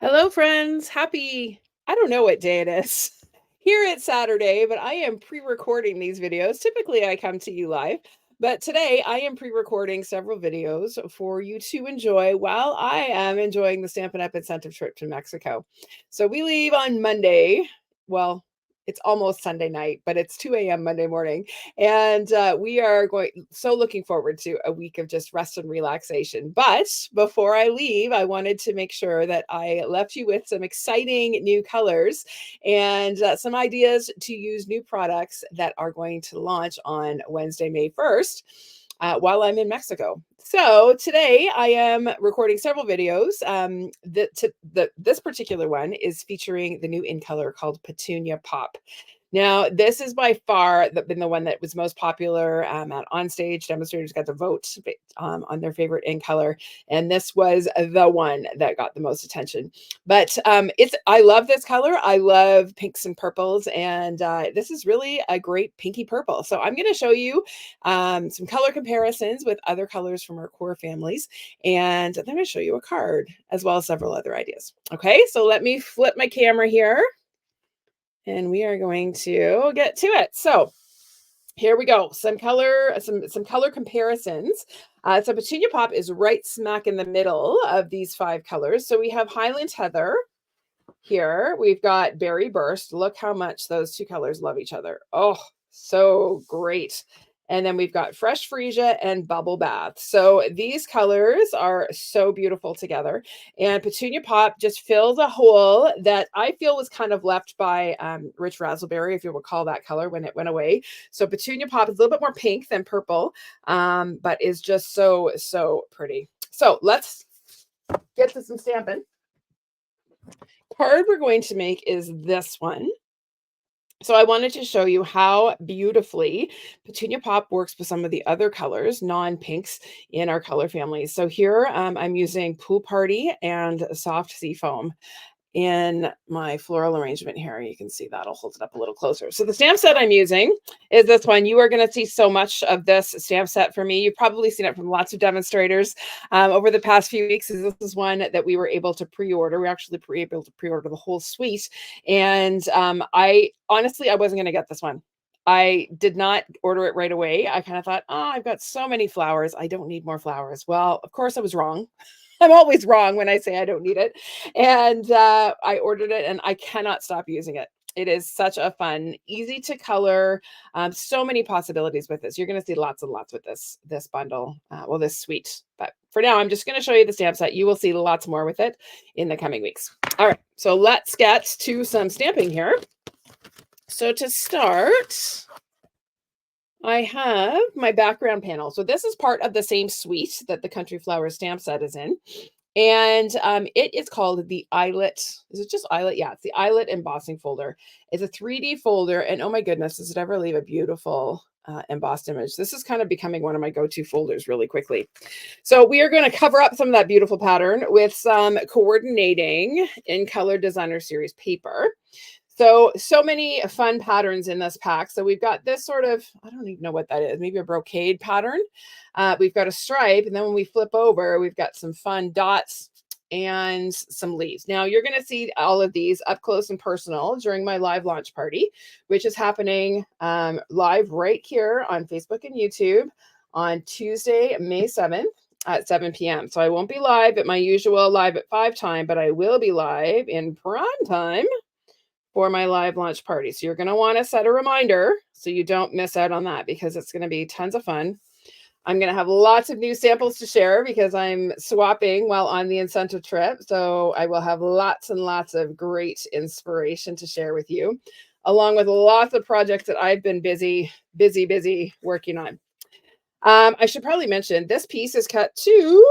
Hello, friends. I don't know what day it is. Here it's Saturday, but I am pre-recording these videos. Typically, I come to you live, but today I am pre-recording several videos for you to enjoy while I am enjoying the Stampin' Up! Incentive trip to Mexico. So we leave on Monday. Well, it's almost Sunday night, but it's 2 a.m. Monday morning. And we are looking forward to a week of just rest and relaxation. But before I leave, I wanted to make sure that I left you with some exciting new colors and some ideas to use new products that are going to launch on Wednesday, May 1st. While I'm in Mexico. So today I am recording several videos. This particular one is featuring the new in color called Petunia Pop. Now, this is by far been the one that was most popular at onstage. Demonstrators got to vote on their favorite in color, and this was the one that got the most attention. But I love this color. I love pinks and purples, and this is really a great pinky purple. So I'm going to show you some color comparisons with other colors from our core families, and then I'm going to show you a card as well as several other ideas. Okay, so let me flip my camera here and we are going to get to it. So here we go. Some color comparisons. So Petunia Pop is right smack in the middle of these 5 colors. So we have Highland Heather here. We've got Berry Burst. Look how much those 2 colors love each other. Oh, so great. And then we've got Fresh Freesia and Bubble Bath. So these colors are so beautiful together. And Petunia Pop just fills a hole that I feel was kind of left by Rich Razzleberry, if you recall that color when it went away. So Petunia Pop is a little bit more pink than purple, but is just so, so pretty. So let's get to some stamping. Card we're going to make is this one. So I wanted to show you how beautifully Petunia Pop works with some of the other colors, non-pinks in our color family. So here I'm using Pool Party and Soft Sea Foam in my floral arrangement here. You can see that. I'll hold it up a little closer. So the stamp set I'm using is this one. You are going to see so much of this stamp set for me. You've probably seen it from lots of demonstrators over the past few weeks. This is one that we were able to pre-order. We're actually able to pre-order the whole suite. And I wasn't going to get this one. I did not order it right away. I kind of thought, oh, I've got so many flowers. I don't need more flowers. Well, of course I was wrong. I'm always wrong when I say I don't need it. And I ordered it and I cannot stop using it. It is such a fun, easy to color. So many possibilities with this. You're going to see lots and lots with this bundle, this suite. But for now, I'm just going to show you the stamp set. You will see lots more with it in the coming weeks. All right, so let's get to some stamping here. So to start, I have my background panel. So this is part of the same suite that the Country Flowers stamp set is in. And it is called the Eyelet. Is it just Eyelet? Yeah, it's the Eyelet embossing folder. It's a 3D folder. And oh my goodness, does it ever leave a beautiful embossed image? This is kind of becoming one of my go-to folders really quickly. So we are going to cover up some of that beautiful pattern with some coordinating in Color Designer Series paper. So many fun patterns in this pack. So we've got this sort of, I don't even know what that is, maybe a brocade pattern. We've got a stripe, and then when we flip over, we've got some fun dots and some leaves. Now you're going to see all of these up close and personal during my live launch party, which is happening live right here on Facebook and YouTube on Tuesday, May 7th. At 7 p.m. So I won't be live at my usual live at 5 time, but I will be live in prime time for my live launch party. So you're going to want to set a reminder so you don't miss out on that, because it's going to be tons of fun. I'm going to have lots of new samples to share because I'm swapping while on the incentive trip. So I will have lots and lots of great inspiration to share with you, along with lots of projects that I've been busy working on. I should probably mention this piece is cut to,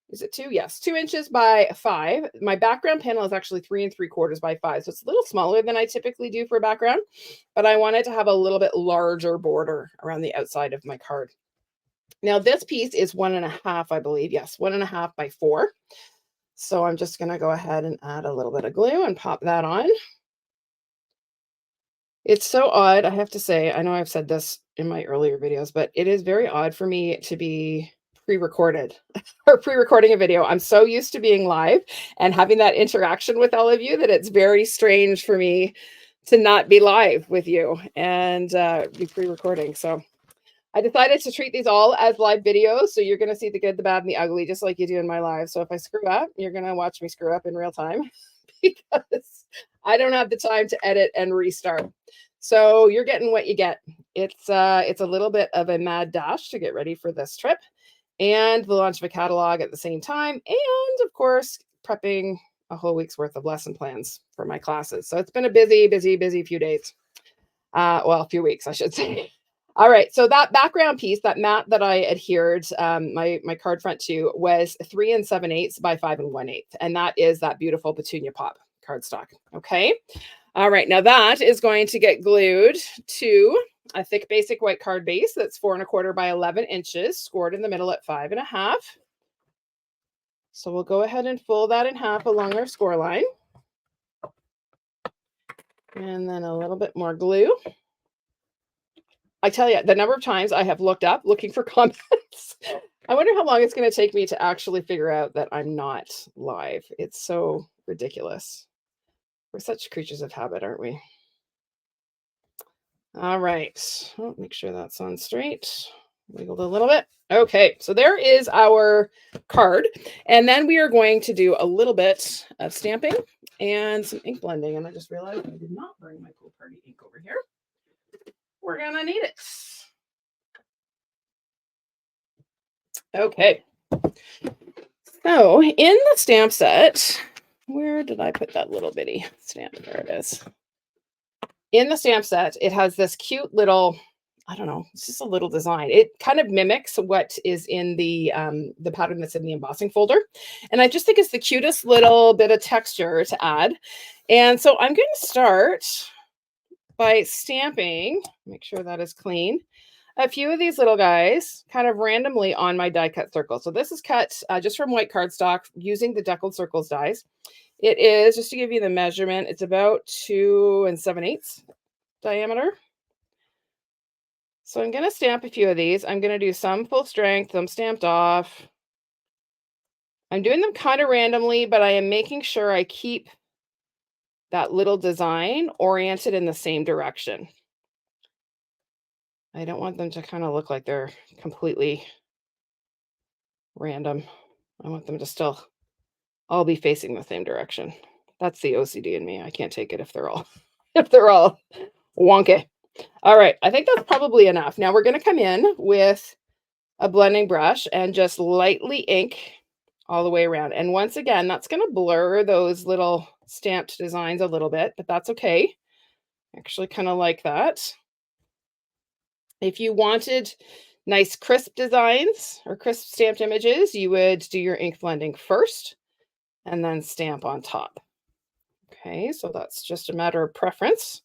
is it 2? Yes, 2 inches by 5. My background panel is actually 3 3/4 by 5. So it's a little smaller than I typically do for a background, but I wanted to have a little bit larger border around the outside of my card. Now this piece is 1.5, I believe. Yes, 1.5 by 4. So I'm just going to go ahead and add a little bit of glue and pop that on. It's so odd, I have to say. I know I've said this in my earlier videos, but it is very odd for me to be pre-recorded or pre-recording a video. I'm so used to being live and having that interaction with all of you that it's very strange for me to not be live with you and be pre-recording. So I decided to treat these all as live videos. So you're going to see the good, the bad, and the ugly, just like you do in my live. So if I screw up, you're going to watch me screw up in real time because I don't have the time to edit and restart. So you're getting what you get. It's a little bit of a mad dash to get ready for this trip and the launch of a catalog at the same time. And of course, prepping a whole week's worth of lesson plans for my classes. So it's been a busy few days. Well, a few weeks, I should say. All right, so that background piece, that mat that I adhered my card front to was 3 7/8 by 5 1/8. And that is that beautiful Petunia Pop cardstock. Okay. All right, now that is going to get glued to a thick basic white card base that's 4 1/4 by 11 inches, scored in the middle at 5 1/2. So we'll go ahead and fold that in half along our score line. And then a little bit more glue. I tell you, the number of times I have looked up looking for comments. I wonder how long it's going to take me to actually figure out that I'm not live. It's so ridiculous. We're such creatures of habit, aren't we? All right. Oh, make sure that's on straight. Wiggled a little bit. Okay, so there is our card. And then we are going to do a little bit of stamping and some ink blending. And I just realized I did not bring my Pool Party ink over here. We're going to need it. Okay. So in the stamp set, where did I put that little bitty stamp? There it is. In the stamp set, it has this cute little, I don't know, it's just a little design. It kind of mimics what is in the pattern that's in the embossing folder. And I just think it's the cutest little bit of texture to add. And so I'm going to start by stamping, make sure that is clean, a few of these little guys kind of randomly on my die cut circle. So this is cut just from white cardstock using the deckled circles dies. It is, just to give you the measurement, it's about 2 7/8 diameter. So I'm going to stamp a few of these. I'm going to do some full strength, some stamped off. I'm doing them kind of randomly, but I am making sure I keep that little design oriented in the same direction. I don't want them to kind of look like they're completely random. I want them to still all be facing the same direction. That's the OCD in me. I can't take it if they're all wonky. All right, I think that's probably enough. Now we're going to come in with a blending brush and just lightly ink all the way around. And once again, that's going to blur those little stamped designs a little bit, but that's okay. I actually kind of like that. If you wanted nice crisp designs or crisp stamped images, you would do your ink blending first and then stamp on top. Okay, so that's just a matter of preference.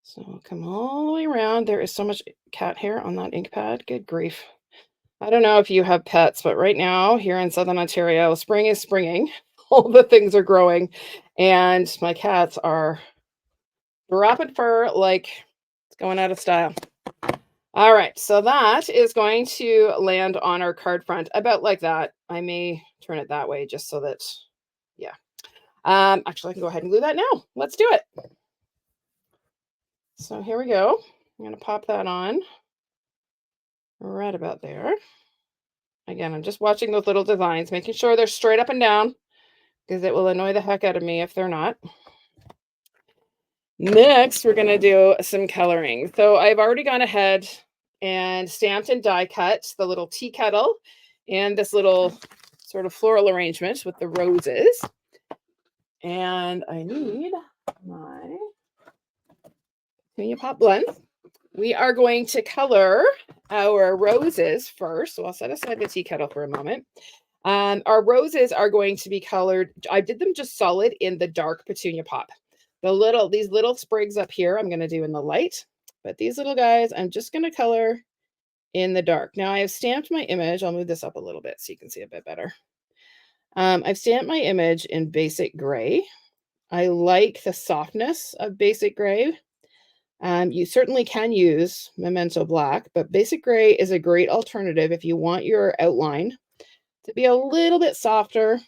So I'll come all the way around. There is so much cat hair on that ink pad. Good grief. I don't know if you have pets, but right now here in Southern Ontario, spring is springing. All the things are growing and my cats are rapid fur like it's going out of style. All right, so that is going to land on our card front about like that. I may turn it that way just so that, yeah. Actually, I can go ahead and glue that now. Let's do it. So here we go. I'm going to pop that on right about there. Again, I'm just watching those little designs, making sure they're straight up and down because it will annoy the heck out of me if they're not. Next, we're going to do some coloring. So I've already gone ahead and stamped and die cut the little tea kettle and this little sort of floral arrangement with the roses. And I need my Petunia Pop blend. We are going to color our roses first. So I'll set aside the tea kettle for a moment. Our roses are going to be colored. I did them just solid in the dark Petunia Pop. These little sprigs up here, I'm going to do in the light, but these little guys, I'm just going to color in the dark. Now I have stamped my image. I'll move this up a little bit so you can see a bit better. I've stamped my image in basic gray. I like the softness of basic gray. You certainly can use Memento Black, but Basic Gray is a great alternative if you want your outline to be a little bit softer.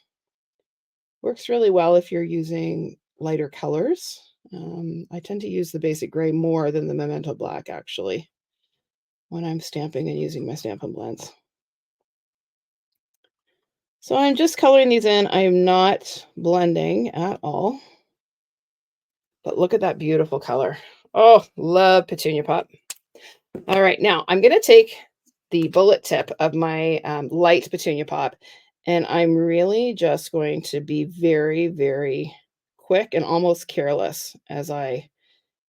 Works really well if you're using lighter colors. I tend to use the Basic Gray more than the Memento Black, actually, when I'm stamping and using my Stampin' Blends. So I'm just coloring these in. I am not blending at all. But look at that beautiful color. Oh, love Petunia Pop. All right, now I'm going to take the bullet tip of my light Petunia Pop, and I'm really just going to be very, very quick and almost careless as I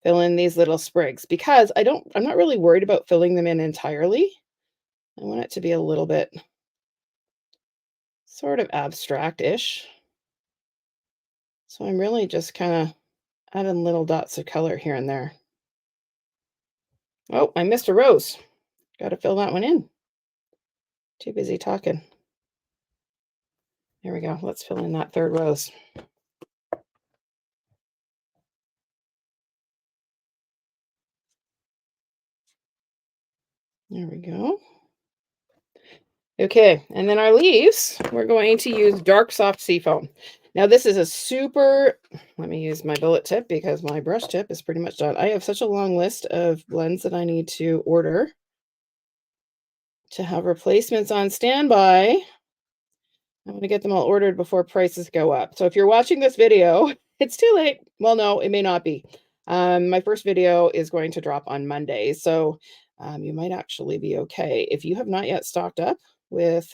fill in these little sprigs, because I'm not really worried about filling them in entirely. I want it to be a little bit sort of abstract-ish. So I'm really just kind of adding little dots of color here and there. Oh, I missed a rose. Got to fill that one in. Too busy talking. There we go. Let's fill in that third rose. There we go. Okay, and then our leaves, we're going to use dark soft seafoam. Now this is a super, let me use my bullet tip because my brush tip is pretty much done. I have such a long list of blends that I need to order to have replacements on standby. I'm going to get them all ordered before prices go up. So if you're watching this video, it's too late. Well, no, it may not be. My first video is going to drop on Monday. So you might actually be okay. If you have not yet stocked up with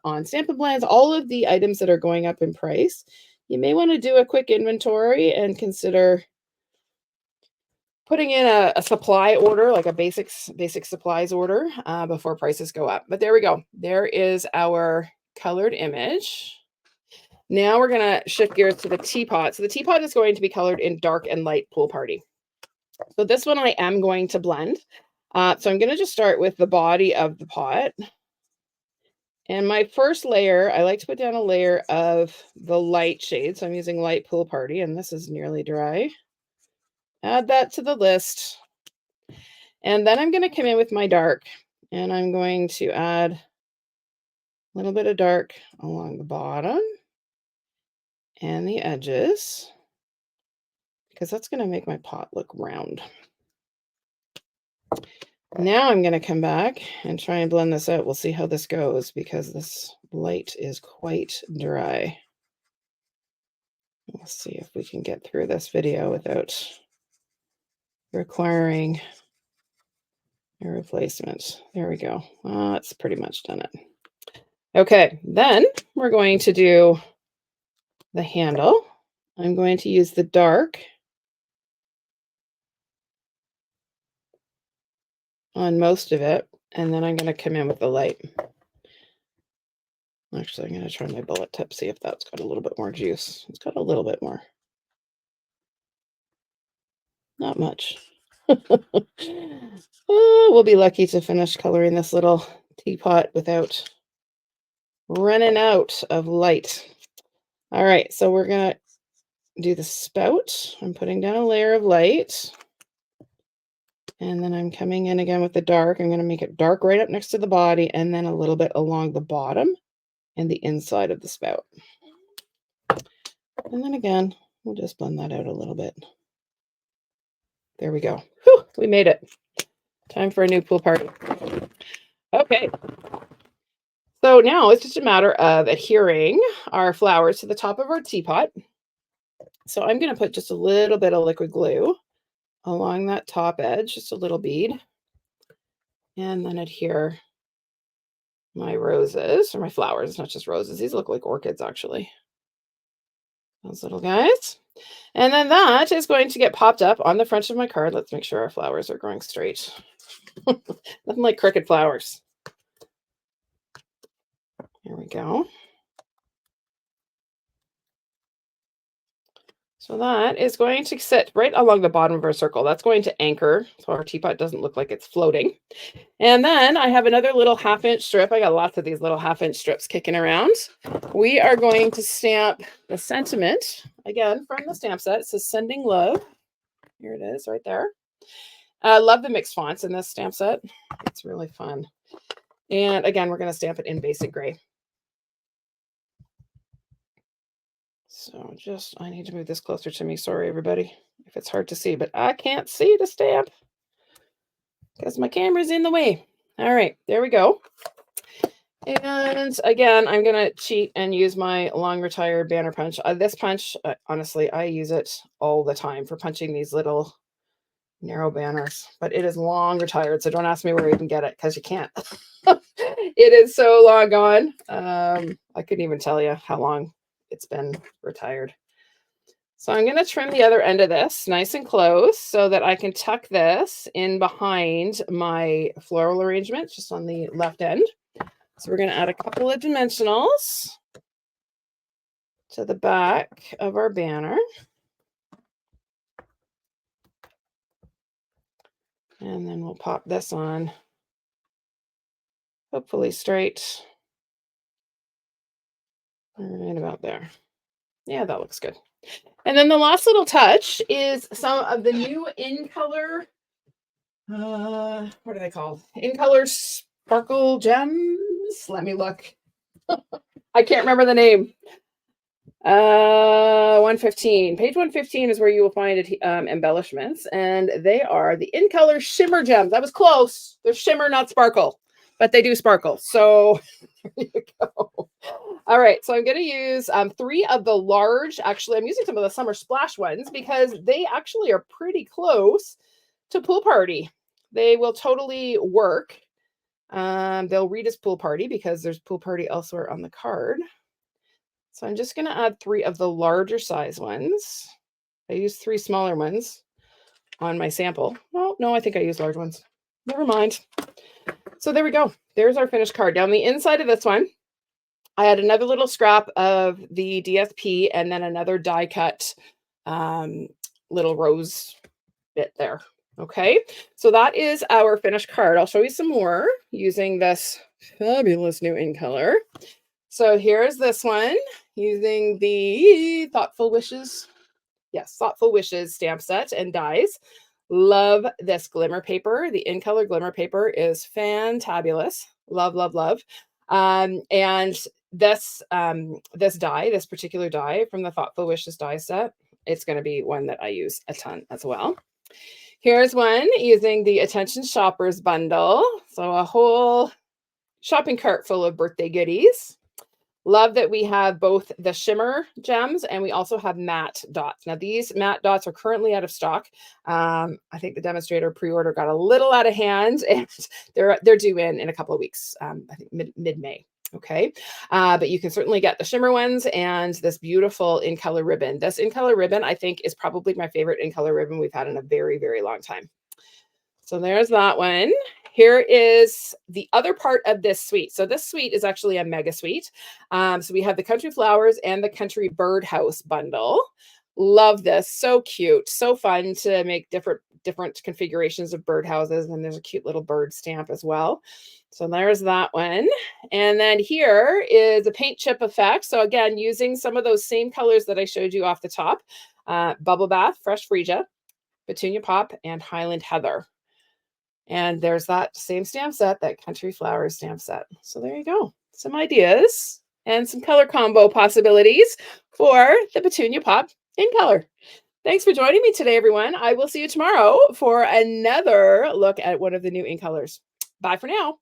on Stampin' Blends, all of the items that are going up in price, you may want to do a quick inventory and consider putting in a supply order, like a basic supplies order before prices go up. But there we go. There is our colored image. Now we're going to shift gears to the teapot. So the teapot is going to be colored in dark and light Pool Party. So this one I am going to blend. So I'm going to just start with the body of the pot. And my first layer, I like to put down a layer of the light shade. So I'm using light Pool Party, and this is nearly dry. Add that to the list. And then I'm going to come in with my dark, and I'm going to add a little bit of dark along the bottom and the edges, because that's going to make my pot look round. Now I'm going to come back and try and blend this out. We'll see how this goes because this light is quite dry. Let's see if we can get through this video without requiring a replacement. There we go. That's pretty much done it. Okay, then we're going to do the handle. I'm going to use the dark on most of it, and then I'm going to come in with the light. Actually, I'm going to try my bullet tip, see if that's got a little bit more juice. It's got a little bit more. Not much. We'll be lucky to finish coloring this little teapot without running out of light. All right, so we're going to do the spout. I'm putting down a layer of light. And then I'm coming in again with the dark. I'm going to make it dark right up next to the body and then a little bit along the bottom and the inside of the spout. And then again, we'll just blend that out a little bit. There we go. Whew, we made it. Time for a new pool party. Okay. So now it's just a matter of adhering our flowers to the top of our teapot. So I'm going to put just a little bit of liquid glue along that top edge, just a little bead, and then adhere my roses, or my flowers, not just roses. These look like orchids, actually. Those little guys. And then that is going to get popped up on the front of my card. Let's make sure our flowers are growing straight. Nothing like crooked flowers. Here we go. So that is going to sit right along the bottom of our circle. That's going to anchor so our teapot doesn't look like it's floating. And then I have another little 1/2-inch strip. I got lots of these little 1/2-inch strips kicking around. We are going to stamp the sentiment, again, from the stamp set. It says Sending Love. Here it is right there. I love the mixed fonts in this stamp set. It's really fun. And again, we're going to stamp it in basic gray. So I need to move this closer to me. Sorry, everybody, if it's hard to see, but I can't see the stamp because my camera's in the way. All right, there we go. And again, I'm going to cheat and use my long retired banner punch. This punch, honestly, I use it all the time for punching these little narrow banners, but it is long retired. So don't ask me where you can get it because you can't. It is so long gone. I couldn't even tell you how long it's been retired. So I'm going to trim the other end of this nice and close so that I can tuck this in behind my floral arrangement just on the left end. So we're going to add a couple of dimensionals to the back of our banner. And then we'll pop this on, hopefully straight, right about there. Yeah, that looks good. And then the last little touch is some of the new in color, what are they called? In color sparkle gems. Let me look. I can't remember the name. 115. Page 115 is where you will find embellishments, and they are the in color shimmer gems. That was close. They're shimmer, not sparkle, but they do sparkle. So there you go. All right, so I'm going to use 3 of the large. Actually, I'm using some of the summer splash ones because they actually are pretty close to Pool Party. They will totally work. They'll read as Pool Party because there's Pool Party elsewhere on the card. So I'm just going to add 3 of the larger size ones. I used 3 smaller ones on my sample. Oh, no, I think I used large ones. Never mind. So there we go. There's our finished card. Down the inside of this one, I had another little scrap of the DSP and then another die cut little rose bit there. Okay, so that is our finished card. I'll show you some more using this fabulous new in color. So here's this one using the Thoughtful Wishes. Yes, Thoughtful Wishes stamp set and dies. Love this glimmer paper. The in color glimmer paper is fantabulous. Love, love, love. And this this particular die from the Thoughtful Wishes die set, it's going to be one that I use a ton as well. Here's one using the Attention Shoppers bundle. So a whole shopping cart full of birthday goodies. Love that we have both the shimmer gems and we also have matte dots. Now these matte dots are currently out of stock. I think the demonstrator pre-order got a little out of hand and they're due in a couple of weeks. I think mid-May. Okay, but you can certainly get the shimmer ones and this beautiful in color ribbon. This in color ribbon, I think, is probably my favorite in color ribbon we've had in a very, very long time. So there's that one. Here is the other part of this suite. So this suite is actually a mega suite. So we have the Country Flowers and the Country Birdhouse bundle. Love this. So cute. So fun to make different configurations of birdhouses. And there's a cute little bird stamp as well. So there's that one. And then here is a paint chip effect. So again, using some of those same colors that I showed you off the top. Bubble Bath, Fresh Freesia, Petunia Pop, and Highland Heather. And there's that same stamp set, that Country Flowers stamp set. So there you go. Some ideas and some color combo possibilities for the Petunia Pop in color. Thanks for joining me today, everyone. I will see you tomorrow for another look at one of the new in colors. Bye for now.